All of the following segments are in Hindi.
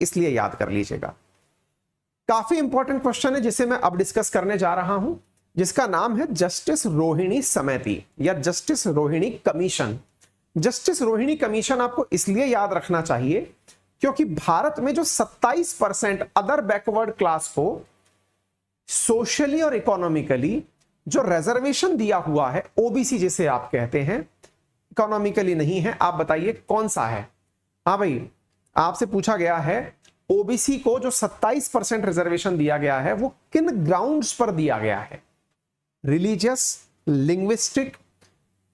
इसलिए याद कर लीजिएगा। काफी इंपॉर्टेंट क्वेश्चन है जिसे मैं अब डिस्कस करने जा रहा हूं, जिसका नाम है जस्टिस रोहिणी समिति या justice Rohini commission. Justice Rohini commission आपको इसलिए याद रखना चाहिए क्योंकि भारत में जो 27% अदर बैकवर्ड क्लास को सोशली और इकोनॉमिकली जो रिजर्वेशन दिया हुआ है, ओबीसी जिसे आप कहते हैं, इकोनॉमिकली नहीं है, आप बताइए कौन सा है। हाँ भाई, आपसे पूछा गया है ओबीसी को जो 27% रिजर्वेशन दिया गया है वो किन ग्राउंड्स पर दिया गया है? रिलीजियस, लिंग्विस्टिक,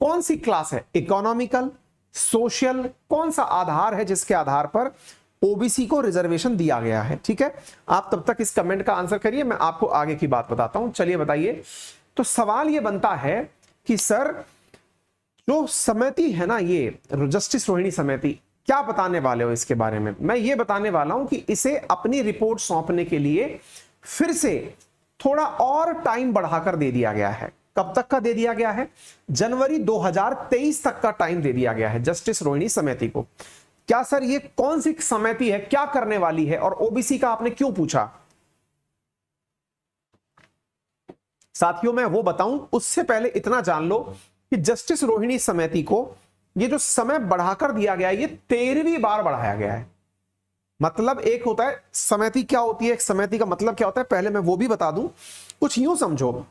कौन सी क्लास है? इकोनॉमिकल, सोशल, कौन सा आधार है जिसके आधार पर ओबीसी को रिजर्वेशन दिया गया है? ठीक है, आप तब तक इस कमेंट का आंसर करिए, मैं आपको आगे की बात बताता हूं। चलिए बताइए। तो सवाल यह बनता है कि सर जो समिति है ना, ये जस्टिस रोहिणी समिति, क्या बताने वाले हो इसके बारे में? मैं ये बताने वाला हूं कि इसे अपनी रिपोर्ट सौंपने के लिए फिर से थोड़ा और टाइम बढ़ाकर दे दिया गया है। कब तक का दे दिया गया है? जनवरी 2023 तक का टाइम दे दिया गया है जस्टिस रोहिणी समिति को। क्या सर ये कौन सी समिति है, क्या करने वाली है, और ओबीसी का आपने क्यों पूछा? साथियों मैं वो बताऊं उससे पहले इतना जान लो कि जस्टिस रोहिणी समिति को ये जो समय बढ़ाकर दिया गया है, ये 13वीं बार बढ़ाया गया है। मतलब एक होता है समिति, क्या होती है एक समिति का मतलब क्या होता है, पहले मैं वो भी बता दूं। कुछ यूं समझो,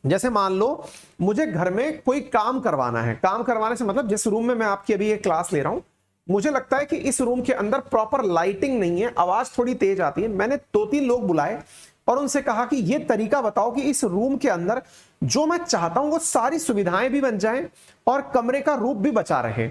जैसे मान लो मुझे घर में कोई काम करवाना है। काम करवाने से मतलब जिस रूम में मैं आपकी अभी ये क्लास ले रहा हूं, मुझे लगता है कि इस रूम के अंदर प्रॉपर लाइटिंग नहीं है, आवाज थोड़ी तेज आती है। मैंने 2-3 लोग बुलाए और उनसे कहा कि ये तरीका बताओ कि इस रूम के अंदर जो मैं चाहता हूं वो सारी सुविधाएं भी बन जाएं और कमरे का रूप भी बचा रहे।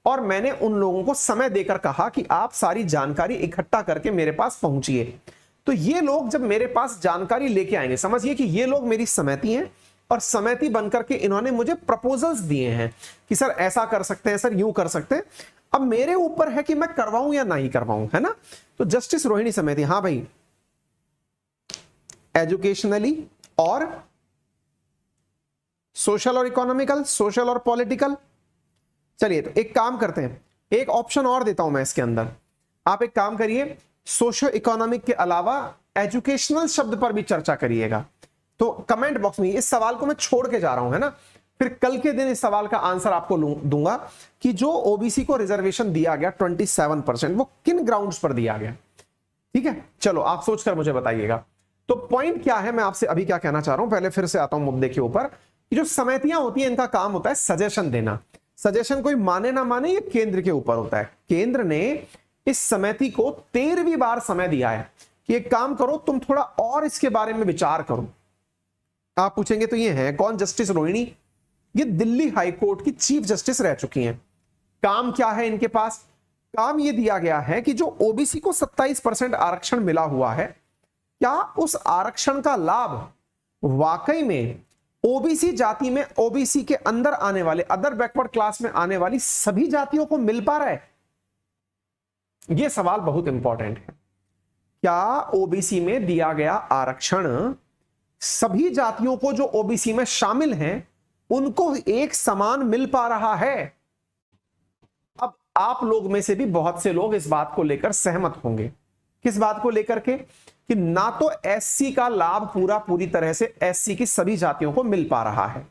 और मैंने उन लोगों को समय देकर कहा कि आप सारी जानकारी इकट्ठा करके मेरे पास पहुंचिए। तो ये लोग जब मेरे पास जानकारी लेके आएंगे, समझिए कि ये लोग मेरी समिति हैं और समिति बनकर के इन्होंने मुझे प्रपोजल्स दिए हैं कि सर ऐसा कर सकते हैं, सर यूं कर सकते हैं। अब मेरे ऊपर है कि मैं करवाऊं या नहीं करवाऊं, है ना। तो जस्टिस रोहिणी समिति, हाँ भाई, एजुकेशनली और सोशल और इकोनॉमिकल, सोशल और पॉलिटिकल। चलिए तो एक काम करते हैं, एक ऑप्शन और देता हूं मैं इसके अंदर। आप एक काम करिए, सोशो इकोनॉमिक के अलावा एजुकेशनल शब्द पर भी चर्चा करिएगा। तो कमेंट बॉक्स में इस सवाल को मैं छोड़ के जा रहा हूं, है ना। फिर कल के दिन इस सवाल का आंसर आपको दूंगा कि जो ओबीसी को रिजर्वेशन दिया गया 27%, वो किन ग्राउंड्स पर दिया गया। ठीक है, चलो आप सोचकर मुझे बताइएगा। तो पॉइंट क्या है, मैं आपसे अभी क्या कहना चाह रहा हूं, पहले फिर से आता हूं मुद्दे के ऊपर। कि जो समितियां होती हैं इनका काम होता है सजेशन देना। सजेशन कोई माने ना माने ये केंद्र के ऊपर होता है। केंद्र ने इस समिति को 13वीं बार समय दिया है कि एक काम करो, तुम थोड़ा और इसके बारे में विचार करो। आप पूछेंगे तो ये है कौन? जस्टिस रोहिणी, ये दिल्ली हाई कोर्ट की चीफ जस्टिस रह चुकी हैं। काम क्या है इनके पास? काम ये दिया गया है कि जो ओबीसी को 27% आरक्षण मिला हुआ है, क्या उस आरक्षण का लाभ वाकई में ओबीसी जाति में, ओबीसी के अंदर आने वाले, अदर बैकवर्ड क्लास में आने वाली सभी जातियों को मिल पा रहा है? यह सवाल बहुत इंपॉर्टेंट है। क्या ओबीसी में दिया गया आरक्षण सभी जातियों को जो ओबीसी में शामिल हैं उनको एक समान मिल पा रहा है? अब आप लोग में से भी बहुत से लोग इस बात को लेकर सहमत होंगे। किस बात को लेकर के? कि ना तो एससी का लाभ पूरी तरह से एससी की सभी जातियों को मिल पा रहा है,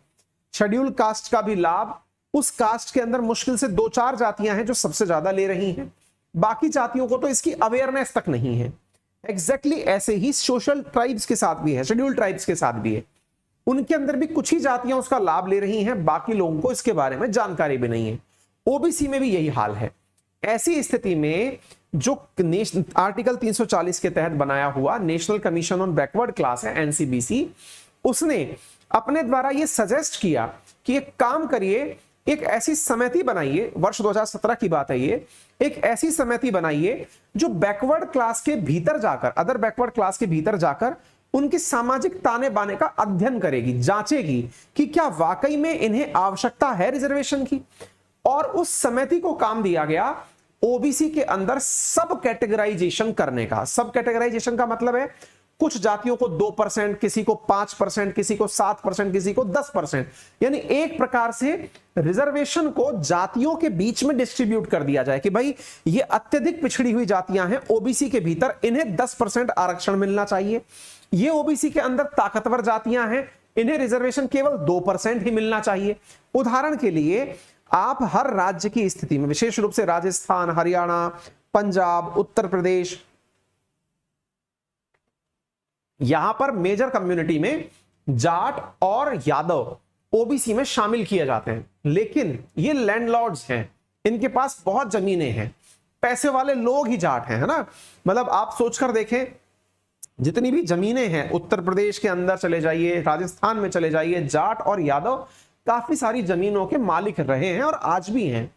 शेड्यूल कास्ट का भी लाभ उस कास्ट के अंदर मुश्किल से 2-4 जातियां हैं जो सबसे ज्यादा ले रही हैं, बाकी जातियों को तो इसकी अवेयरनेस तक नहीं है। एग्जैक्टली ऐसे ही सोशल ट्राइब्स के साथ भी है, शेड्यूल ट्राइब्स के साथ भी है, उनके अंदर भी कुछ ही जातियां उसका लाभ ले रही हैं, बाकी लोगों को इसके बारे में जानकारी भी नहीं है। ओबीसी में भी यही हाल है। ऐसी स्थिति में जो आर्टिकल 340 के तहत बनाया हुआ national commission on backward class है, एनसीबीसी, उसने अपने द्वारा यह सजेस्ट किया कि एक काम करिए, एक ऐसी समिति बनाइए, वर्ष 2017 की बात है ये, एक ऐसी समिति बनाइए जो बैकवर्ड क्लास के भीतर जाकर, अदर बैकवर्ड क्लास के भीतर जाकर उनकी सामाजिक ताने बाने का अध्ययन करेगी, जांचेगी कि क्या वाकई में इन्हें आवश्यकता है रिजर्वेशन की। और उस समिति को काम दिया गया ओबीसी के अंदर सब कैटेगराइजेशन करने का। सब कैटेगराइजेशन का मतलब है कुछ जातियों को 2%, किसी को 5%, किसी को 7%, किसी को 10%, यानी एक प्रकार से रिजर्वेशन को जातियों के बीच में डिस्ट्रीब्यूट कर दिया जाए कि भाई ये अत्यधिक पिछड़ी हुई जातियां हैं ओबीसी के भीतर, इन्हें 10% आरक्षण मिलना चाहिए। ये ओबीसी के अंदर ताकतवर जातियां हैं, इन्हें रिजर्वेशन केवल 2% ही मिलना चाहिए। उदाहरण के लिए आप हर राज्य की स्थिति में, विशेष रूप से राजस्थान, हरियाणा, पंजाब, उत्तर प्रदेश, यहां पर मेजर कम्युनिटी में जाट और यादव ओबीसी में शामिल किए जाते हैं, लेकिन ये लैंडलॉर्ड्स हैं, इनके पास बहुत जमीनें हैं, पैसे वाले लोग ही जाट हैं, है ना। मतलब आप सोचकर देखें, जितनी भी जमीनें हैं उत्तर प्रदेश के अंदर चले जाइए, राजस्थान में चले जाइए, जाट और यादव काफी सारी जमीनों के मालिक रहे हैं और आज भी हैं।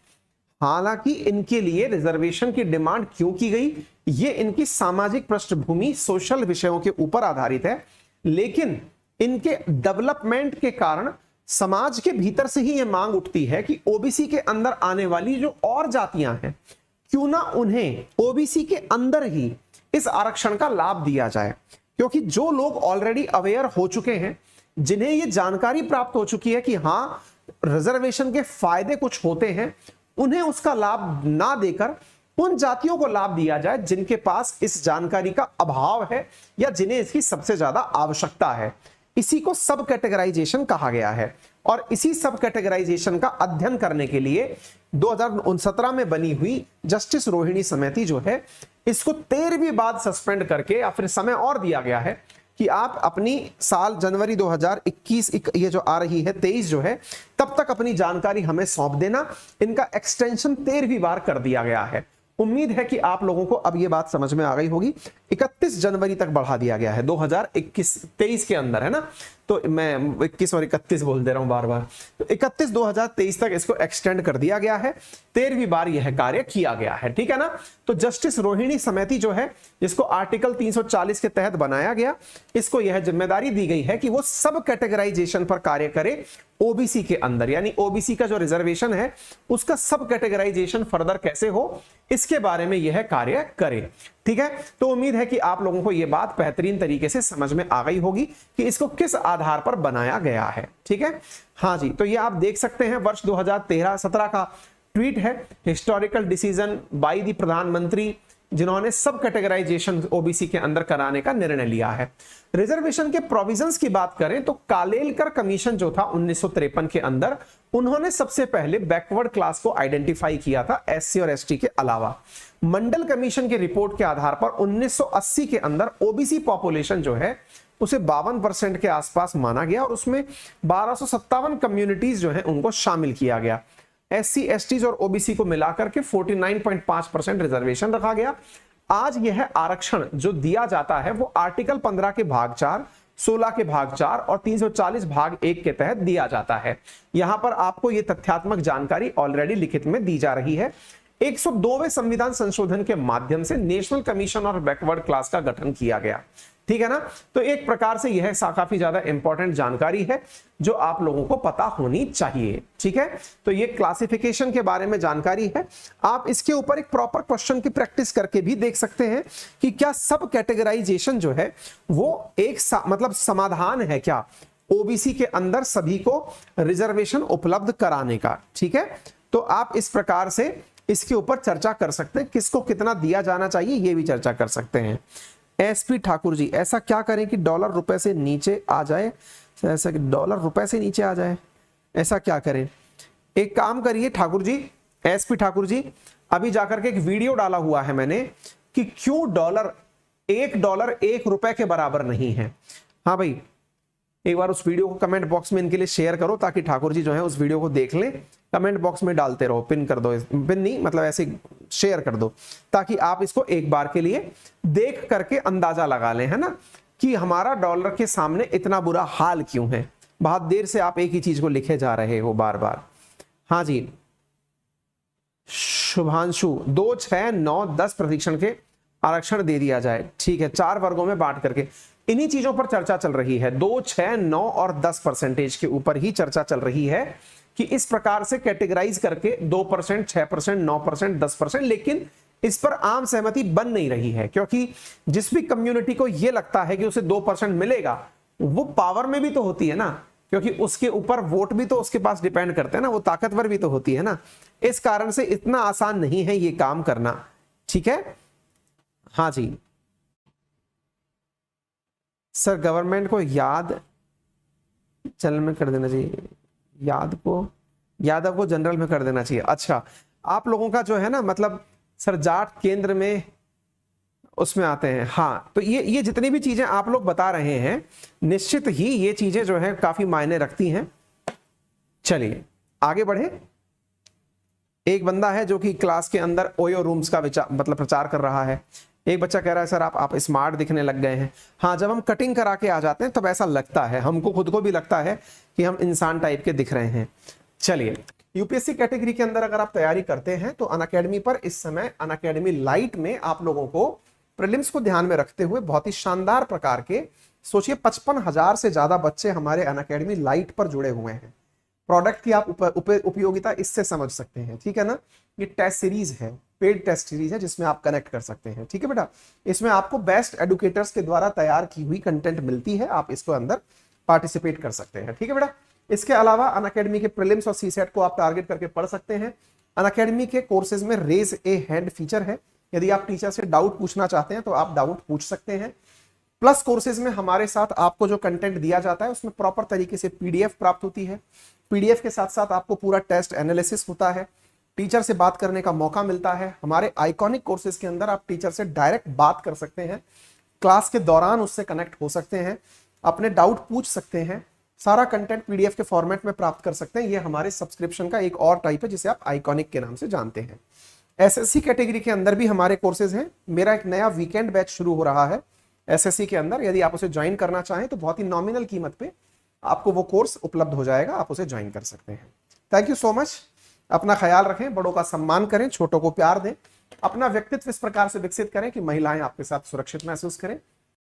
हालांकि इनके लिए रिजर्वेशन की डिमांड क्यों की गई, ये इनकी सामाजिक पृष्ठभूमि, सोशल विषयों के ऊपर आधारित है, लेकिन इनके डेवलपमेंट के कारण समाज के भीतर से ही यह मांग उठती है कि ओबीसी के अंदर आने वाली जो और जातियां हैं, क्यों ना उन्हें ओबीसी के अंदर ही इस आरक्षण का लाभ दिया जाए। क्योंकि जो लोग ऑलरेडी अवेयर हो चुके हैं, जिन्हें यह जानकारी प्राप्त हो चुकी है कि हां रिजर्वेशन के फायदे कुछ होते हैं, उन्हें उसका लाभ ना देकर उन जातियों को लाभ दिया जाए जिनके पास इस जानकारी का अभाव है या जिन्हें इसकी सबसे ज्यादा आवश्यकता है। इसी को सब कैटेगराइजेशन कहा गया है और इसी सब कैटेगराइजेशन का अध्ययन करने के लिए 2017 में बनी हुई जस्टिस रोहिणी समिति जो है, इसको 13वीं बार सस्पेंड करके या फिर समय और दिया गया है कि आप अपनी साल जनवरी 2021 ये जो आ रही है 23 जो है, तब तक अपनी जानकारी हमें सौंप देना। इनका एक्सटेंशन 13वीं बार कर दिया गया है। उम्मीद है कि आप लोगों को अब ये बात समझ में आ गई होगी। 31 जनवरी तक बढ़ा दिया गया है 2021-23 के अंदर, है ना। तो मैं 21 और 31 बोल दे रहा हूं बार बार, तो 31/2023 तक इसको एक्सटेंड कर दिया गया है। 13वीं बार यह कार्य किया गया है, ठीक है ना। तो जस्टिस रोहिणी समिति जो है, जिसको आर्टिकल 340 के तहत बनाया गया, इसको यह जिम्मेदारी दी गई है कि वो सब कैटेगराइजेशन पर कार्य करे ओबीसी के अंदर, यानी ओबीसी का जो रिजर्वेशन है उसका सब कैटेगराइजेशन फर्दर कैसे हो, इसके बारे में यह कार्य करे, ठीक है। तो उम्मीद है कि आप लोगों को यह बात बेहतरीन तरीके से समझ में आ गई होगी कि इसको किस आधार पर बनाया गया है, ठीक है। हाँ जी, तो ये आप देख सकते हैं वर्ष 2013-17 का ट्वीट है, हिस्टोरिकल डिसीजन बाय द प्रधानमंत्री, जिन्होंने सब कैटेगराइजेशन ओबीसी के अंदर कराने का निर्णय लिया है। रिजर्वेशन के प्रोविजंस की बात करें तो कालेलकर कमीशन जो था 1953 के अंदर, उन्होंने सबसे पहले बैकवर्ड क्लास को आइडेंटिफाई किया था एससी और एसटी के अलावा। मंडल कमीशन की रिपोर्ट के आधार पर 1980 के अंदर ओबीसी पॉपुलेशन जो है उसे 52% के आसपास माना गया और उसमें 1257 कम्युनिटीज जो है उनको शामिल किया गया। एससी एसटीज और ओबीसी को मिलाकर के 49.5% रिजर्वेशन रखा गया। आज यह आरक्षण जो दिया जाता है वो आर्टिकल 15 के भाग 4, 16 के भाग 4 और 340 भाग 1 के तहत दिया जाता है। यहां पर आपको यह तथ्यात्मक जानकारी ऑलरेडी लिखित में दी जा रही है। 102वें संविधान संशोधन के माध्यम से नेशनल कमीशन और बैकवर्ड क्लास का गठन किया गया, ठीक है ना। तो एक प्रकार से यह काफी ज्यादा इंपॉर्टेंट जानकारी है जो आप लोगों को पता होनी चाहिए, ठीक है। तो ये क्लासिफिकेशन के बारे में जानकारी है। आप इसके ऊपर एक प्रॉपर क्वेश्चन की प्रैक्टिस करके भी देख सकते हैं कि क्या सब कैटेगराइजेशन जो है वो एक मतलब समाधान है क्या ओबीसी के अंदर सभी को रिजर्वेशन उपलब्ध कराने का, ठीक है। तो आप इस प्रकार से इसके ऊपर चर्चा कर सकते हैं, किसको कितना दिया जाना चाहिए ये भी चर्चा कर सकते हैं। एसपी ठाकुर जी, ऐसा क्या करें कि डॉलर रुपए से नीचे आ जाए, ऐसा कि डॉलर रुपए से नीचे आ जाए, ऐसा क्या करें? एक काम करिए ठाकुर जी, एसपी ठाकुर जी, अभी जाकर के एक वीडियो डाला हुआ है मैंने कि क्यों डॉलर एक रुपए के बराबर नहीं है। हाँ भाई, एक बार उस वीडियो को कमेंट बॉक्स में इनके लिए शेयर करो ताकि ठाकुर जी जो है उस वीडियो को देख लें। कमेंट बॉक्स में डालते रहो, पिन कर दो, पिन नहीं मतलब ऐसे शेयर कर दो ताकि आप इसको एक बार के लिए देख करके अंदाजा लगा लें, है ना, कि हमारा डॉलर के सामने इतना बुरा हाल क्यों है। बहुत देर से आप एक ही चीज को लिखे जा रहे हो बार बार। हाँ जी, शुभांशु, 2, 6, 9, 10 प्रशिक्षण के आरक्षण दे दिया जाए, ठीक है, 4 वर्गों में बांट करके। इन्हीं चीजों पर चर्चा चल रही है, 2, 6, 9 और 10% के ऊपर ही चर्चा चल रही है कि इस प्रकार से कैटेगराइज करके 2%, 6%, 9%, 10%, लेकिन इस पर आम सहमति बन नहीं रही है, क्योंकि जिस भी कम्युनिटी को यह लगता है कि उसे 2% मिलेगा, वो पावर में भी तो होती है ना, क्योंकि उसके ऊपर वोट भी तो उसके पास डिपेंड करते हैं ना, वो ताकतवर भी तो होती है ना। इस कारण से इतना आसान नहीं है ये काम करना, ठीक है। हाँ जी सर, गवर्नमेंट को याद जनरल में कर देना चाहिए, यादव को जनरल में कर देना चाहिए। अच्छा, आप लोगों का जो है ना, मतलब सर जाट केंद्र में उसमें आते हैं। हाँ, तो ये जितनी भी चीजें आप लोग बता रहे हैं, निश्चित ही ये चीजें जो है काफी मायने रखती हैं। चलिए आगे बढ़े। एक बंदा है जो कि क्लास के अंदर ओयो रूम्स का मतलब प्रचार कर रहा है। एक बच्चा कह रहा है सर आप स्मार्ट दिखने लग गए हैं। हाँ, जब हम कटिंग करा के आ जाते हैं तब ऐसा लगता है, हमको खुद को भी लगता है कि हम इंसान टाइप के दिख रहे हैं। चलिए, यूपीएससी कैटेगरी के अंदर अगर आप तैयारी करते हैं तो अनअकैडमी पर इस समय अनअकैडमी लाइट में आप लोगों को प्रीलिम्स को ध्यान में रखते हुए बहुत ही शानदार प्रकार के, सोचिए 55,000 से ज्यादा बच्चे हमारे अनअकैडमी लाइट पर जुड़े हुए हैं। प्रोडक्ट की आप उपयोगिता इससे समझ सकते हैं, ठीक है ना। ये टेस्ट सीरीज है, पेड टेस्ट सीरीज है, जिसमें आप कनेक्ट कर सकते हैं, ठीक है बेटा। इसमें आपको बेस्ट एडुकेटर्स के द्वारा तैयार की हुई कंटेंट मिलती है, आप इसको अंदर पार्टिसिपेट कर सकते हैं, ठीक है बेटा। इसके अलावा अनअकैडमी के प्रीलिम्स और सीसेट को आप टारगेट करके पढ़ सकते हैं। अनअकैडमी के कोर्सेज में रेज ए हैंड फीचर है, यदि आप टीचर से डाउट पूछना चाहते हैं तो आप डाउट पूछ सकते हैं। प्लस कोर्सेज में हमारे साथ आपको जो कंटेंट दिया जाता है उसमें प्रॉपर तरीके से पीडीएफ प्राप्त होती है। पीडीएफ के साथ साथ आपको पूरा टेस्ट एनालिसिस होता है, टीचर से बात करने का मौका मिलता है। हमारे आइकॉनिक कोर्सेज के अंदर आप टीचर से डायरेक्ट बात कर सकते हैं, क्लास के दौरान उससे कनेक्ट हो सकते हैं, अपने डाउट पूछ सकते हैं, सारा कंटेंट पीडीएफ के फॉर्मेट में प्राप्त कर सकते हैं। ये हमारे सब्सक्रिप्शन का एक और टाइप है जिसे आप आइकॉनिक के नाम से जानते हैं। एसएससी कैटेगरी के अंदर भी हमारे कोर्सेज हैं। मेरा एक नया वीकेंड बैच शुरू हो रहा है एसएससी के अंदर, यदि आप उसे ज्वाइन करना चाहें तो बहुत ही नॉमिनल कीमत पे आपको वो कोर्स उपलब्ध हो जाएगा, आप उसे ज्वाइन कर सकते हैं। Thank you so much. अपना ख्याल रखें, बड़ों का सम्मान करें, छोटों को प्यार दें, अपना व्यक्तित्व इस प्रकार से विकसित करें कि महिलाएं आपके साथ सुरक्षित महसूस करें।